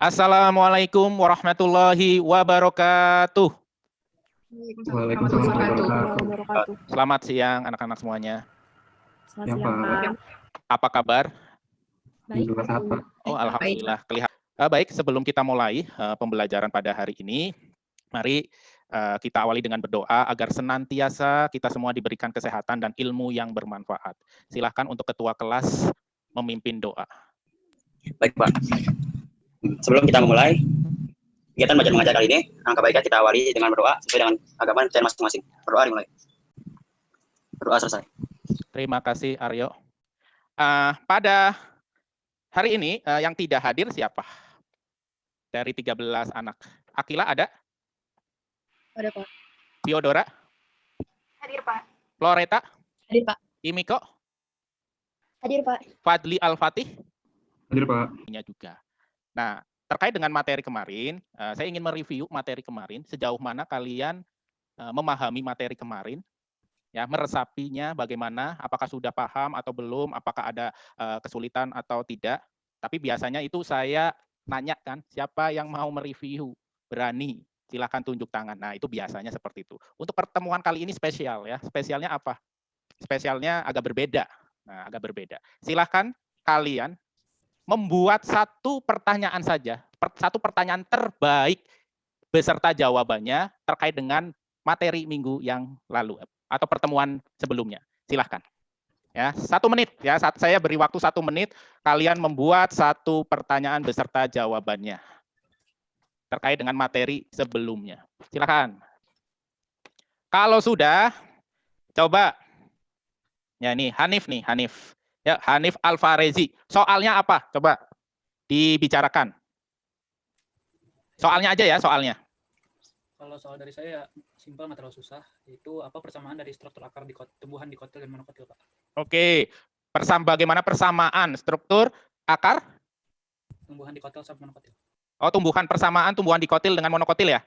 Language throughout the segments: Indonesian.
Assalamualaikum warahmatullahi wabarakatuh. Waalaikumsalam warahmatullahi wabarakatuh. Selamat siang anak-anak semuanya. Selamat siang, Pak. Apa kabar? Baik. Oh, alhamdulillah. Baik, sebelum kita mulai pembelajaran pada hari ini, mari kita awali dengan berdoa agar senantiasa kita semua diberikan kesehatan dan ilmu yang bermanfaat. Silahkan untuk ketua kelas memimpin doa. Baik, Pak. Sebelum kita memulai kegiatan belajar mengajar kali ini, angka baiknya kita awali dengan berdoa sesuai dengan agama dan masing-masing. Berdoa dimulai. Berdoa selesai. Terima kasih, Aryo. Pada hari ini yang tidak hadir siapa? Dari 13 anak. Akila ada? Ada, Pak. Theodora? Hadir, Pak. Floreta? Hadir, Pak. Imiko? Hadir, Pak. Fadli Al-Fatih? Hadir, Pak. Juga. Nah, terkait dengan materi kemarin, saya ingin mereview materi kemarin, sejauh mana kalian memahami materi kemarin, ya, meresapinya bagaimana, apakah sudah paham atau belum, apakah ada kesulitan atau tidak. Tapi biasanya itu saya nanya kan, siapa yang mau mereview, berani, silahkan tunjuk tangan. Nah, itu biasanya seperti itu. Untuk pertemuan kali ini spesial ya, spesialnya apa? Spesialnya agak berbeda. Nah, agak berbeda. Silahkan kalian membuat satu pertanyaan saja, satu pertanyaan terbaik beserta jawabannya terkait dengan materi minggu yang lalu atau pertemuan sebelumnya. Silahkan. Ya, 1 menit ya. Saya beri waktu 1 menit. Kalian membuat satu pertanyaan beserta jawabannya terkait dengan materi sebelumnya. Silahkan. Kalau sudah, coba. Ya nih, Hanif nih, Hanif. Ya, Hanif Alfarezi. Soalnya apa? Coba dibicarakan. Soalnya aja ya, soalnya. Kalau soal dari saya simpel, nggak terlalu susah. Itu apa persamaan dari struktur akar di tumbuhan dikotil dan monokotil, Pak? Oke. Bagaimana persamaan struktur akar? Tumbuhan dikotil sama monokotil. Oh, persamaan tumbuhan dikotil dengan monokotil ya?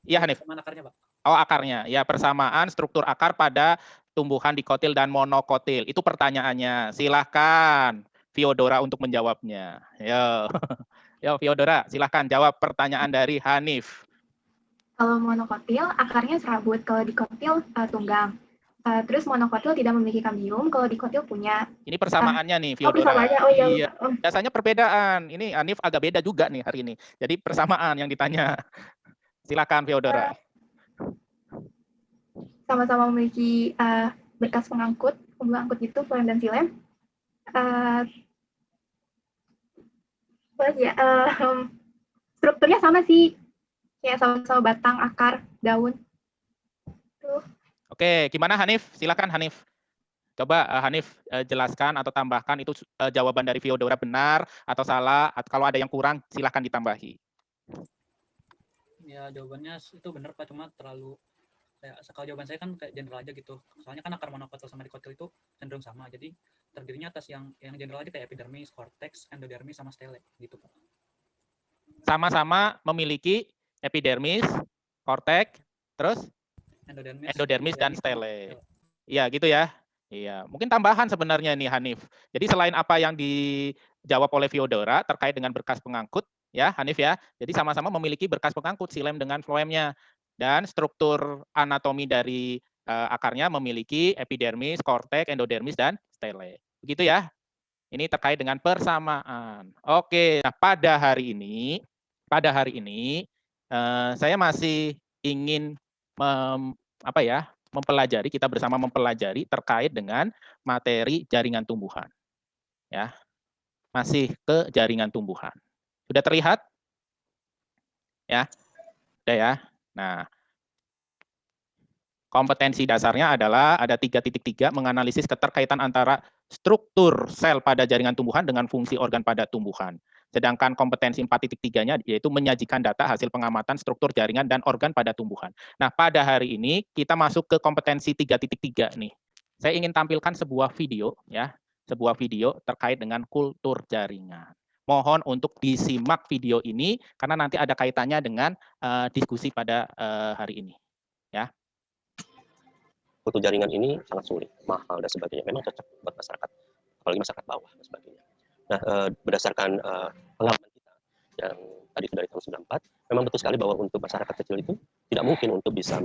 Iya, Hanif. Persamaan akarnya, Pak. Oh, akarnya. Ya, persamaan struktur akar pada tumbuhan dikotil dan monokotil. Itu pertanyaannya. Silahkan Theodora untuk menjawabnya. Yo. Yo, Theodora, silahkan jawab pertanyaan dari Hanif. Kalau monokotil, akarnya serabut. Kalau dikotil, tunggang. Terus monokotil tidak memiliki kambium, kalau dikotil punya. Ini persamaannya nih, Theodora. Persamaannya. Oh iya. Iya. Biasanya perbedaan. Ini Hanif agak beda juga nih hari ini. Jadi persamaan yang ditanya. Silakan, Theodora. Sama-sama memiliki berkas pengangkut gitu, floem dan filem. Strukturnya sama sih, kayak sama-sama batang, akar, daun. Tuh. Oke, gimana Hanif? Silakan Hanif. Coba Hanif jelaskan atau tambahkan itu jawaban dari Theodora benar atau salah. Atau kalau ada yang kurang, silakan ditambahi. Ya, jawabannya itu benar, Pak. Cuma terlalu kayak, kalau jawaban saya kan kayak general aja gitu. Soalnya kan akar monokotil sama dikotil itu cenderung sama. Jadi terdirinya atas yang general aja kayak epidermis, cortex, endodermis, sama stele gitu, Pak. Sama-sama memiliki epidermis, korteks, terus endodermis dan stele. Iya, gitu ya. Iya, mungkin tambahan sebenarnya nih Hanif. Jadi selain apa yang dijawab oleh Theodora terkait dengan berkas pengangkut, ya Hanif ya. Jadi sama-sama memiliki berkas pengangkut silem dengan floemnya, dan struktur anatomi dari akarnya memiliki epidermis, korteks, endodermis dan stele. Begitu ya. Ini terkait dengan persamaan. Oke, nah pada hari ini saya masih ingin kita bersama mempelajari terkait dengan materi jaringan tumbuhan. Ya. Masih ke jaringan tumbuhan. Sudah terlihat? Ya. Sudah ya. Nah, kompetensi dasarnya adalah ada 3.3 menganalisis keterkaitan antara struktur sel pada jaringan tumbuhan dengan fungsi organ pada tumbuhan. Sedangkan kompetensi 4.3-nya yaitu menyajikan data hasil pengamatan struktur jaringan dan organ pada tumbuhan. Nah, pada hari ini kita masuk ke kompetensi 3.3 nih. Saya ingin tampilkan sebuah video ya, sebuah video terkait dengan kultur jaringan. Mohon untuk disimak video ini karena nanti ada kaitannya dengan diskusi pada hari ini. Ya. Kultur jaringan ini sangat sulit, mahal dan sebagainya. Memang cocok buat masyarakat, apalagi masyarakat bawah dan sebagainya. Nah, berdasarkan pengalaman kita yang tadi itu dari tahun 94, memang betul sekali bahwa untuk masyarakat kecil itu tidak mungkin untuk bisa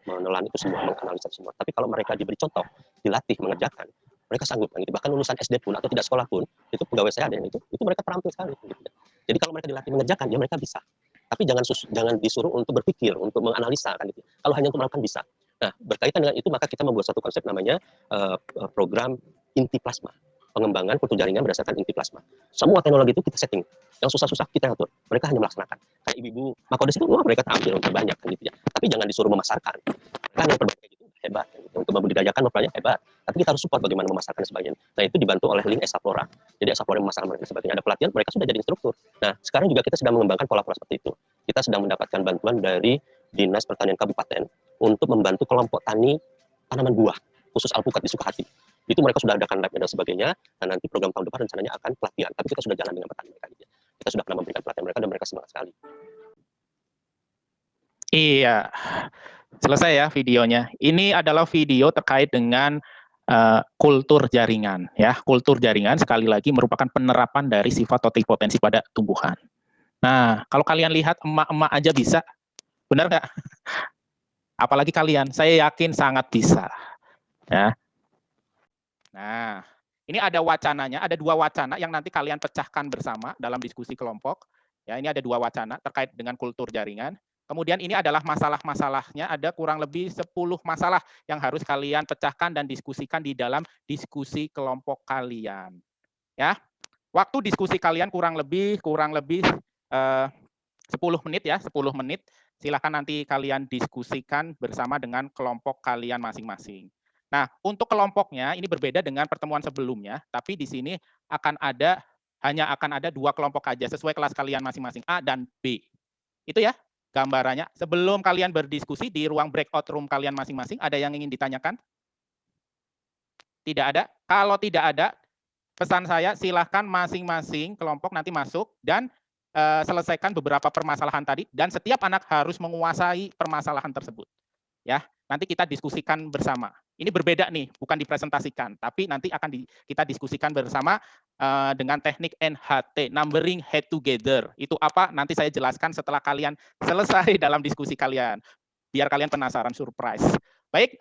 menelan itu semua, menganalisa semua. Tapi kalau mereka diberi contoh, dilatih mengerjakan, mereka sanggup. Gitu. Bahkan lulusan SD pun atau tidak sekolah pun, itu pegawai saya ada yang itu mereka terampil sekali. Gitu. Jadi kalau mereka dilatih mengerjakan, ya mereka bisa. Tapi jangan disuruh untuk berpikir, untuk menganalisa kan gitu. Kalau hanya untuk melakukan bisa. Nah, berkaitan dengan itu maka kita membuat suatu konsep namanya program inti plasma. Pengembangan kultur jaringan berdasarkan inti plasma. Semua teknologi itu kita setting. Yang susah-susah kita atur. Mereka hanya melaksanakan. Kayak ibu-ibu Makodes itu, mereka tampil untuk banyak kan gitu ya. Tapi jangan disuruh memasarkan. Mereka hanya terbaik gitu, hebat. Kan, gitu. Untuk membudidayakan memperbanyak hebat. Tapi kita harus support bagaimana memasarkan dan sebagainya. Nah, itu dibantu oleh link Exaplora. Jadi Exaplora memasarkan mereka dan sebagainya. Ada pelatihan, mereka sudah jadi instruktur. Nah, sekarang juga kita sedang mengembangkan pola-pola seperti itu. Kita sedang mendapatkan bantuan dari Dinas Pertanian Kabupaten untuk membantu kelompok tani tanaman buah, khusus alpukat di Sukahati. Itu mereka sudah adakan lab dan sebagainya, dan nanti program tahun depan rencananya akan pelatihan. Tapi kita sudah jalan dengan petani mereka. Kita sudah pernah memberikan pelatihan mereka dan mereka semangat sekali. Iya, selesai ya videonya. Ini adalah video terkait dengan kultur jaringan. Ya, kultur jaringan sekali lagi merupakan penerapan dari sifat totipotensi pada tumbuhan. Nah, kalau kalian lihat emak-emak aja bisa, benar nggak? Apalagi kalian, saya yakin sangat bisa. Ya. Nah, ini ada wacananya, ada 2 wacana yang nanti kalian pecahkan bersama dalam diskusi kelompok. Ya, ini ada 2 wacana terkait dengan kultur jaringan. Kemudian ini adalah masalah-masalahnya, ada kurang lebih 10 masalah yang harus kalian pecahkan dan diskusikan di dalam diskusi kelompok kalian. Ya, waktu diskusi kalian kurang lebih 10 menit ya, 10 menit. Silakan nanti kalian diskusikan bersama dengan kelompok kalian masing-masing. Nah, untuk kelompoknya ini berbeda dengan pertemuan sebelumnya, tapi di sini hanya akan ada 2 kelompok aja sesuai kelas kalian masing-masing, A dan B. Itu ya gambarannya. Sebelum kalian berdiskusi di ruang breakout room kalian masing-masing, ada yang ingin ditanyakan? Tidak ada? Kalau tidak ada, pesan saya silahkan masing-masing kelompok nanti masuk dan selesaikan beberapa permasalahan tadi, dan setiap anak harus menguasai permasalahan tersebut. Ya, nanti kita diskusikan bersama. Ini berbeda nih, bukan dipresentasikan, tapi nanti akan kita diskusikan bersama dengan teknik NHT, numbering head together. Itu apa? Nanti saya jelaskan setelah kalian selesai dalam diskusi kalian, biar kalian penasaran, surprise. Baik,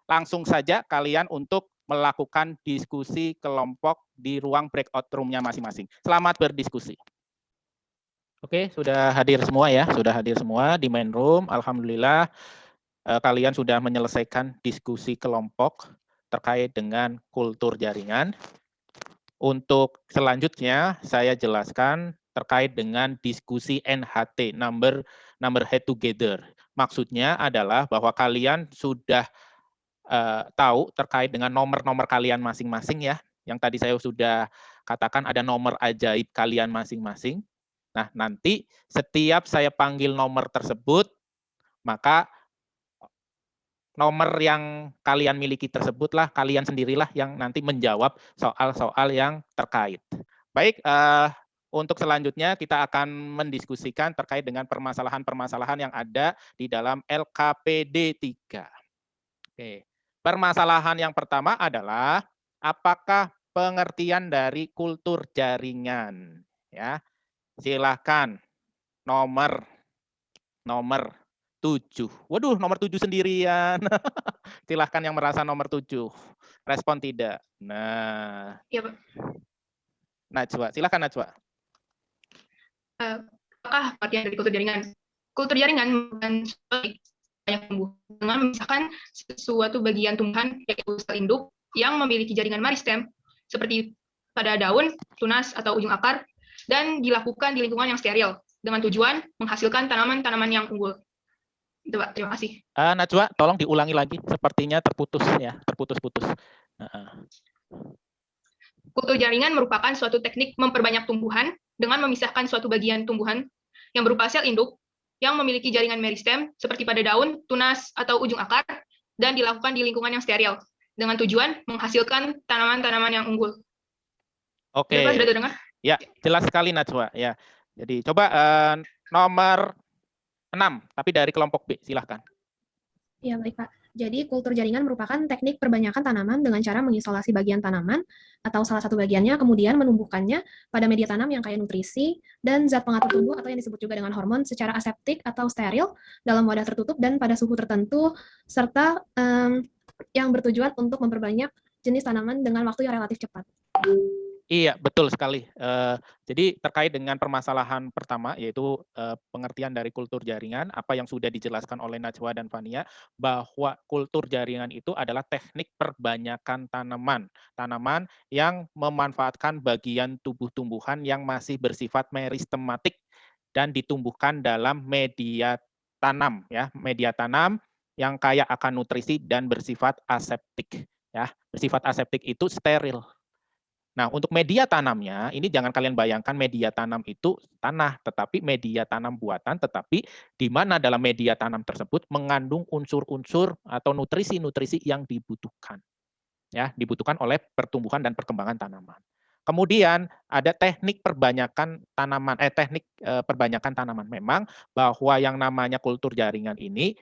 langsung saja kalian untuk melakukan diskusi kelompok di ruang breakout room-nya masing-masing. Selamat berdiskusi. Oke, sudah hadir semua ya, sudah hadir semua di main room. Alhamdulillah. Kalian sudah menyelesaikan diskusi kelompok terkait dengan kultur jaringan. Untuk selanjutnya saya jelaskan terkait dengan diskusi NHT, number head together. Maksudnya adalah bahwa kalian sudah tahu terkait dengan nomor-nomor kalian masing-masing ya. Yang tadi saya sudah katakan ada nomor ajaib kalian masing-masing. Nah, nanti setiap saya panggil nomor tersebut, maka nomor yang kalian miliki tersebutlah, kalian sendirilah yang nanti menjawab soal-soal yang terkait. Baik, untuk selanjutnya kita akan mendiskusikan terkait dengan permasalahan-permasalahan yang ada di dalam LKPD 3. Oke. Permasalahan yang pertama adalah apakah pengertian dari kultur jaringan? Ya, silakan nomor 7. Waduh, nomor 7 sendirian. Silahkan yang merasa nomor 7. Respon tidak. Nah. Iya, Pak. Najwa, silahkan Najwa. Apakah pengertian dari kultur jaringan? Kultur jaringan bukan banyak tumbuh. Dengan misalkan suatu bagian tumbuhan, yaitu sel induk, yang memiliki jaringan meristem, seperti pada daun, tunas, atau ujung akar, dan dilakukan di lingkungan yang steril, dengan tujuan menghasilkan tanaman-tanaman yang unggul. Itu, Pak. Terima kasih. Najwa, tolong diulangi lagi. Sepertinya terputus ya, terputus-putus. Kultur jaringan merupakan suatu teknik memperbanyak tumbuhan dengan memisahkan suatu bagian tumbuhan yang berupa sel induk yang memiliki jaringan meristem seperti pada daun, tunas, atau ujung akar, dan dilakukan di lingkungan yang steril dengan tujuan menghasilkan tanaman-tanaman yang unggul. Oke. Sudah terdengar? Ya, jelas sekali Najwa. Ya. Jadi coba nomor 6, tapi dari kelompok B, silahkan. Ya, baik Pak. Jadi kultur jaringan merupakan teknik perbanyakan tanaman dengan cara mengisolasi bagian tanaman atau salah satu bagiannya, kemudian menumbuhkannya pada media tanam yang kaya nutrisi dan zat pengatur tumbuh atau yang disebut juga dengan hormon secara aseptik atau steril dalam wadah tertutup dan pada suhu tertentu, serta yang bertujuan untuk memperbanyak jenis tanaman dengan waktu yang relatif cepat. Iya, betul sekali. Jadi terkait dengan permasalahan pertama, yaitu pengertian dari kultur jaringan, apa yang sudah dijelaskan oleh Najwa dan Fania, bahwa kultur jaringan itu adalah teknik perbanyakan tanaman. Tanaman yang memanfaatkan bagian tubuh tumbuhan yang masih bersifat meristematik dan ditumbuhkan dalam media tanam, ya, media tanam yang kaya akan nutrisi dan bersifat aseptik. Ya, bersifat aseptik itu steril. Nah, untuk media tanamnya, ini jangan kalian bayangkan media tanam itu tanah, tetapi media tanam buatan, tetapi di mana dalam media tanam tersebut mengandung unsur-unsur atau nutrisi-nutrisi yang dibutuhkan. Ya, dibutuhkan oleh pertumbuhan dan perkembangan tanaman. Kemudian ada teknik perbanyakan tanaman, perbanyakan tanaman. Memang bahwa yang namanya kultur jaringan ini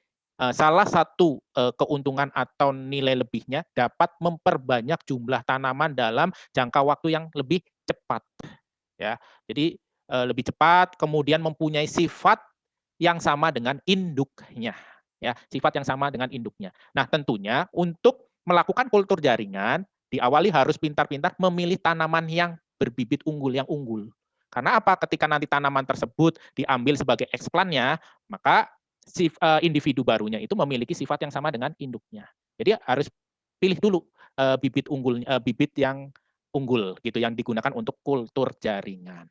salah satu keuntungan atau nilai lebihnya dapat memperbanyak jumlah tanaman dalam jangka waktu yang lebih cepat. Ya, jadi lebih cepat, kemudian mempunyai sifat yang sama dengan induknya. Ya, sifat yang sama dengan induknya. Nah, tentunya untuk melakukan kultur jaringan diawali harus pintar-pintar memilih tanaman yang berbibit unggul, yang unggul. Karena apa? Ketika nanti tanaman tersebut diambil sebagai eksplannya, maka individu barunya itu memiliki sifat yang sama dengan induknya. Jadi harus pilih dulu bibit unggul, bibit yang unggul gitu yang digunakan untuk kultur jaringan.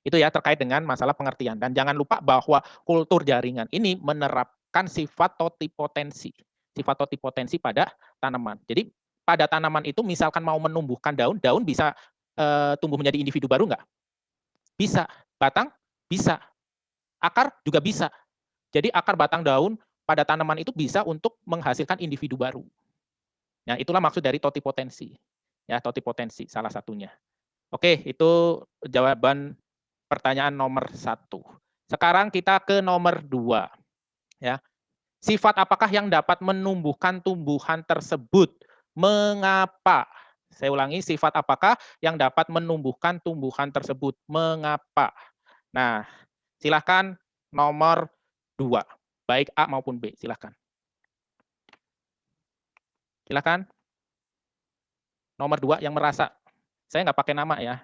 Itu ya terkait dengan masalah pengertian. Dan jangan lupa bahwa kultur jaringan ini menerapkan sifat totipotensi. Sifat totipotensi pada tanaman. Jadi pada tanaman itu misalkan mau menumbuhkan daun, daun bisa tumbuh menjadi individu baru nggak? Bisa. Batang? Bisa. Akar juga bisa. Jadi akar, batang, daun pada tanaman itu bisa untuk menghasilkan individu baru. Nah, itulah maksud dari totipotensi. Ya, totipotensi salah satunya. Oke, itu jawaban pertanyaan nomor 1. Sekarang kita ke nomor 2. Ya. Sifat apakah yang dapat menumbuhkan tumbuhan tersebut? Mengapa? Saya ulangi, sifat apakah yang dapat menumbuhkan tumbuhan tersebut? Mengapa? Nah, silakan nomor 2. Baik A maupun B, silakan. Silakan. Nomor 2 yang merasa. Saya nggak pakai nama ya.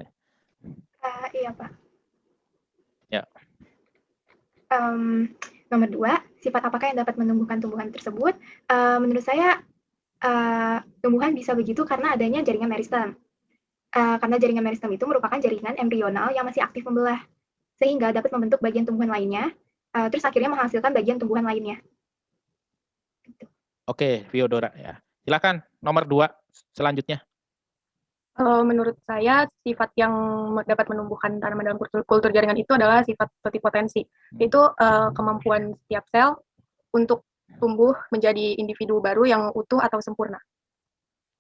Iya, Pak. Ya. Nomor 2, sifat apakah yang dapat menumbuhkan tumbuhan tersebut? Menurut saya, tumbuhan bisa begitu karena adanya jaringan meristem. Karena jaringan meristem itu merupakan jaringan embrional yang masih aktif membelah, sehingga dapat membentuk bagian tumbuhan lainnya, terus akhirnya menghasilkan bagian tumbuhan lainnya. Oke, Viodora ya. Silakan nomor 2 selanjutnya. Menurut saya, sifat yang dapat menumbuhkan tanaman dalam kultur jaringan itu adalah sifat totipotensi. Itu kemampuan setiap sel untuk tumbuh menjadi individu baru yang utuh atau sempurna.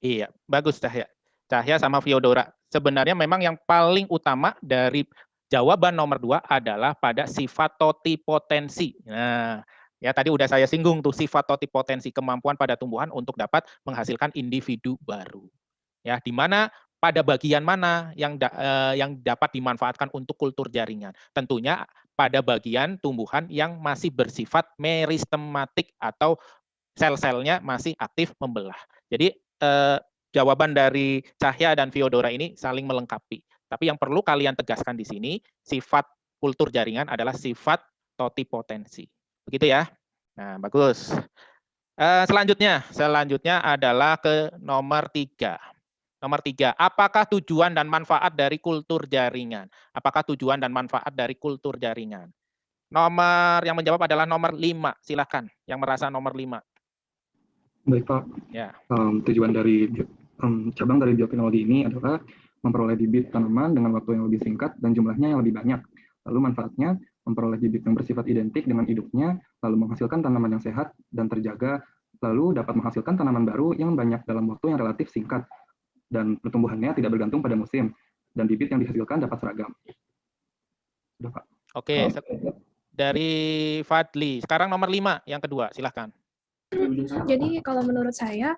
Iya, bagus Cahya. Cahya sama Viodora. Sebenarnya memang yang paling utama dari jawaban nomor 2 adalah pada sifat totipotensi. Nah, ya tadi udah saya singgung tuh sifat totipotensi, kemampuan pada tumbuhan untuk dapat menghasilkan individu baru. Ya, di mana pada bagian mana yang dapat dimanfaatkan untuk kultur jaringan? Tentunya pada bagian tumbuhan yang masih bersifat meristematik atau sel-selnya masih aktif membelah. Jadi jawaban dari Cahya dan Viodora ini saling melengkapi. Tapi yang perlu kalian tegaskan di sini, sifat kultur jaringan adalah sifat totipotensi. Begitu ya? Nah, bagus. Selanjutnya adalah ke nomor 3. Nomor 3, apakah tujuan dan manfaat dari kultur jaringan? Apakah tujuan dan manfaat dari kultur jaringan? Nomor yang menjawab adalah nomor 5. Silakan, yang merasa nomor 5. Baik, Pak. Ya. Tujuan dari cabang dari bioteknologi ini adalah memperoleh bibit tanaman dengan waktu yang lebih singkat dan jumlahnya yang lebih banyak. Lalu manfaatnya memperoleh bibit yang bersifat identik dengan induknya, lalu menghasilkan tanaman yang sehat dan terjaga, lalu dapat menghasilkan tanaman baru yang banyak dalam waktu yang relatif singkat, dan pertumbuhannya tidak bergantung pada musim, dan bibit yang dihasilkan dapat seragam. Sudah, Pak. Oke, dari Fadli. Sekarang nomor 5, yang kedua, silahkan. Jadi kalau menurut saya,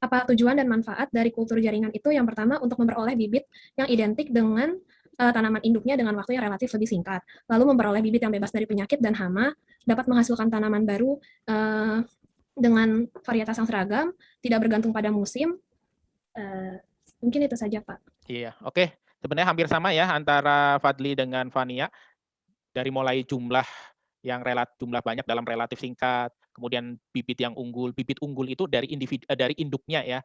apa tujuan dan manfaat dari kultur jaringan itu yang pertama untuk memperoleh bibit yang identik dengan tanaman induknya dengan waktu yang relatif lebih singkat. Lalu memperoleh bibit yang bebas dari penyakit dan hama, dapat menghasilkan tanaman baru dengan varietas yang seragam, tidak bergantung pada musim. Mungkin itu saja, Pak. Iya, oke. Sebenarnya hampir sama ya antara Fadli dengan Fania. Dari mulai jumlah yang jumlah banyak dalam relatif singkat, kemudian bibit yang unggul. Bibit unggul itu dari dari induknya ya.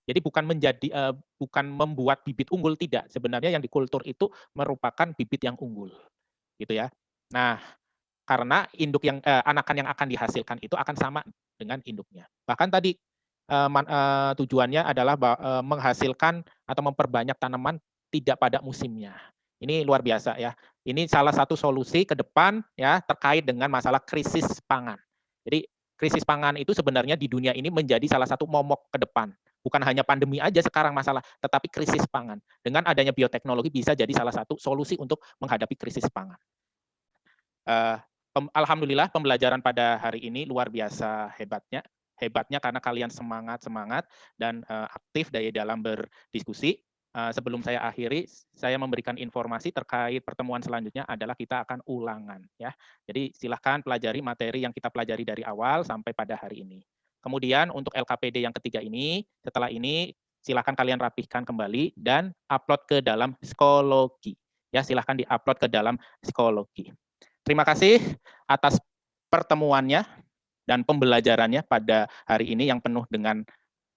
Jadi bukan membuat bibit unggul, tidak. Sebenarnya yang dikultur itu merupakan bibit yang unggul, gitu ya. Nah, karena induk anakan yang akan dihasilkan itu akan sama dengan induknya. Bahkan tadi tujuannya adalah menghasilkan atau memperbanyak tanaman tidak pada musimnya. Ini luar biasa ya. Ini salah satu solusi ke depan ya terkait dengan masalah krisis pangan. Jadi krisis pangan itu sebenarnya di dunia ini menjadi salah satu momok ke depan. Bukan hanya pandemi aja sekarang masalah, tetapi krisis pangan. Dengan adanya bioteknologi bisa jadi salah satu solusi untuk menghadapi krisis pangan. Alhamdulillah pembelajaran pada hari ini luar biasa hebatnya karena kalian semangat dan aktif dari dalam berdiskusi. Sebelum saya akhiri, saya memberikan informasi terkait pertemuan selanjutnya adalah kita akan ulangan ya. Jadi silahkan pelajari materi yang kita pelajari dari awal sampai pada hari ini. Kemudian untuk LKPD yang ketiga ini, setelah ini silahkan kalian rapihkan kembali dan upload ke dalam psikologi. Ya, silahkan diupload ke dalam psikologi. Terima kasih atas pertemuannya dan pembelajarannya pada hari ini yang penuh dengan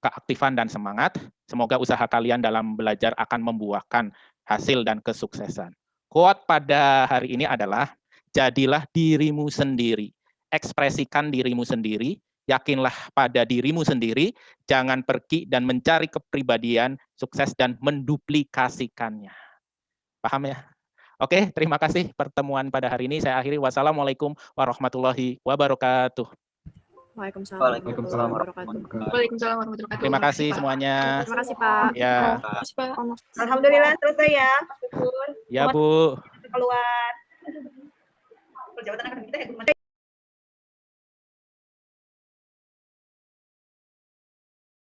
keaktifan dan semangat. Semoga usaha kalian dalam belajar akan membuahkan hasil dan kesuksesan. Quote pada hari ini adalah, jadilah dirimu sendiri, ekspresikan dirimu sendiri, yakinlah pada dirimu sendiri, jangan pergi dan mencari kepribadian sukses dan menduplikasikannya. Paham ya? Oke, terima kasih pertemuan pada hari ini. Saya akhiri. Wassalamualaikum warahmatullahi wabarakatuh. Waalaikumsalam Waalaikumsalam warahmatullahi wabarakatuh. Waalaikumsalam warahmatullahi wabarakatuh. Terima kasih semuanya. Terima kasih, Pak. Ya, Alhamdulillah selesai ya, Pak Syukur. ya Bu. Keluar. Perjabatan kita ya,